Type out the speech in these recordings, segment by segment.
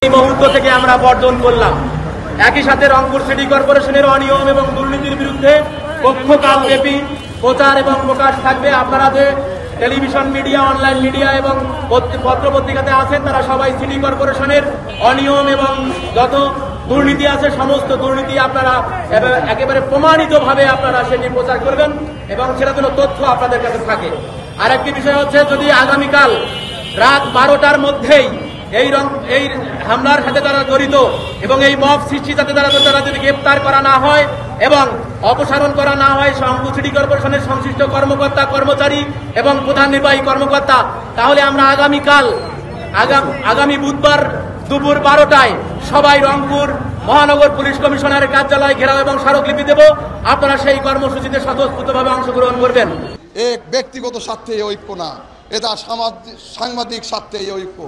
এই মুহূর্ত থেকে আমরা বর্জন করলাম। একই সাথে রংপুর সিটি কর্পোরেশনের অনিয়ম এবং দুর্নীতির বিরুদ্ধে পক্ষকালব্যাপী প্রচার এবং প্রকাশ থাকবে। আপনারা যে টেলিভিশন মিডিয়া, অনলাইন মিডিয়া এবং পত্র পত্রিকাতে আছেন, তারা সবাই সিটি কর্পোরেশনের অনিয়ম এবং যত দুর্নীতি আছে সমস্ত দুর্নীতি আপনারা একেবারে প্রমাণিতভাবে আপনারা সেটি প্রচার করবেন এবং সেটা যেন তথ্য আপনাদের কাছে থাকে। আরেকটি বিষয় হচ্ছে, যদি আগামীকাল রাত 12টার মধ্যেই এই হামলার সাথে তারা জড়িত এবং এই মব সৃষ্টি যাতে তারা যদি গ্রেপ্তার করা না হয় এবং অপসারণ করা না হয় রংপুর সিটি কর্পোরেশনের সংশ্লিষ্ট কর্মকর্তা, কর্মচারী এবং প্রধান নির্বাহী কর্মকর্তা, তাহলে আমরা আগামী বুধবার দুপুর 12টায় সবাই রংপুর মহানগর পুলিশ কমিশনারের কার্যালয় ঘেরাও এবং স্মারকলিপি দেব। আপনারা সেই কর্মসূচিতে স্বতঃস্ফূর্তভাবে অংশগ্রহণ করবেন। এক ব্যক্তিগত স্বার্থে এই ঐক্য না, এটা সাংবাদিক স্বার্থে এই ঐক্য।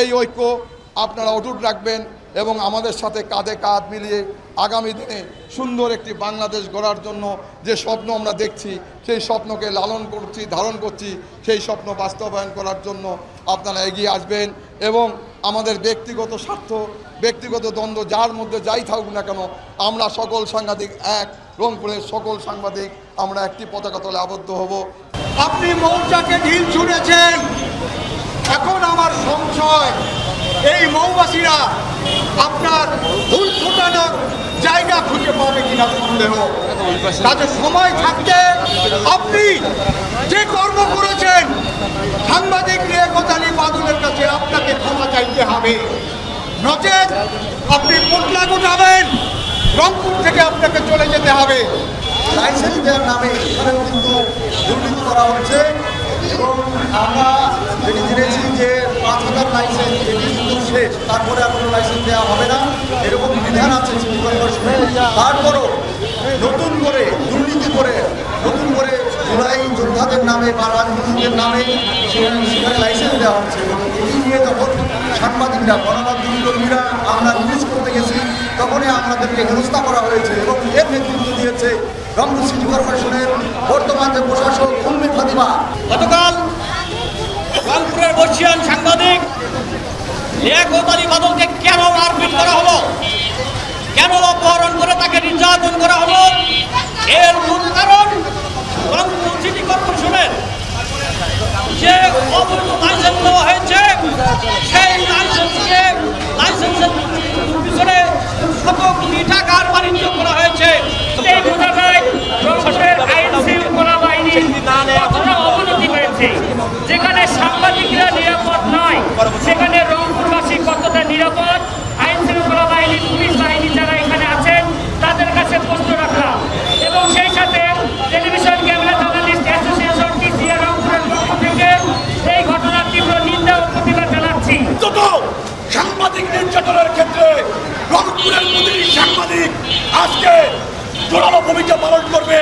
এই ঐক্য আপনারা অটুট রাখবেন এবং আমাদের সাথে কাঁধে কাঁধ মিলিয়ে আগামী দিনে সুন্দর একটি বাংলাদেশ গড়ার জন্য যে স্বপ্ন আমরা দেখছি, সেই স্বপ্নকে লালন করছি, ধারণ করছি, সেই স্বপ্ন বাস্তবায়ন করার জন্য আপনারা এগিয়ে আসবেন এবং আমাদের ব্যক্তিগত স্বার্থ, ব্যক্তিগত দ্বন্দ্ব যার মধ্যে যাই থাকুক না কেন, আমরা সকল সাংবাদিক এক, রংপুরের সকল সাংবাদিক আমরা একটি পতাকা তলে আবদ্ধ হব। আপনি মৌচাকে ঢিল ছুঁড়েছেন, এখন আমার সংশয় এই মৌবাসীরা আপনার ভুল ফোটানোর জায়গা খুঁজে পাবে কিনা সন্দেহ। তাদের সময় থাকতে আপনি যে কর্ম করেছেন, সাংবাদিক রিয়াকত আলী বাদলের কাছে আপনাকে ক্ষমা চাইতে হবে, নচেত আপনি পোটলা গোটাবেন, রংপুর থেকে আপনাকে চলে যেতে হবে। লাইসেন্স দেওয়ার নামে এখানেও কিন্তু দুর্নীতি করা হচ্ছে এবং আমরা যেটি জেনেছি যে 5,000 লাইসেন্স এটি কিন্তু শেষ, তারপরে আর কোনো লাইসেন্স দেওয়া হবে না, এরকম বিধান আছে সিটি কর্পোরেশনে। তারপরও নতুন করে দুর্নীতি করে নতুন করে জুলাই যোদ্ধাদের নামে বা রাজনীতিদের নামে সেখানে লাইসেন্স দেওয়া হচ্ছে এবং এটি নিয়ে যখন সাংবাদিকরা, গণমাধ্যম কর্মীরা আমরা নিউজ করতে গেছি, তখনই আমাদেরকে হেনস্থা করা হয়েছে এবং এর নেতৃত্ব দিয়েছে রংপুর সিটি কর্পোরেশনের বর্তমান যে প্রশাসক উম্মে ফাতিমা। গতকাল রংপুরের বর্ষিয়ান সাংবাদিক লিয়াকত আলী বাদলকে কেন মারপিট করা হলো, কেন অপহরণ করে তাকে নির্যাতন করা হলো, এর মূল কারণ রংপুর সিটি কর্পোরেশনের যে অবৈধ লাইসেন্স দেওয়া হয়েছে, সেই লাইসেন্সের পিছনে শত কোটি টাকার বাণিজ্য করা হয়েছে। এই বোঝা যায় রংপুরের আইন শৃঙ্খলা বাহিনীর কতটা অবনতি হয়েছে। যেখানে সাংবাদিকরা নিরাপদ নয়, সেখানে রংপুরবাসী কতটা নিরাপদ, আইন শৃঙ্খলা বাহিনী, পুলিশ বাহিনী যারা এখানে আছেন তাদের কাছে প্রশ্ন রাখলাম। এবং সেই সাথে television camera journalist association TCA রংপুরের পক্ষ থেকে এই ঘটনার তীব্র নিন্দা ও প্রতিবাদ জানাচ্ছি। সাংবাদিক নির্যাতনের ক্ষেত্রে রংপুরের প্রতিটি সাংবাদিক আজকে জোরালো ভূমিকা পালন করবে।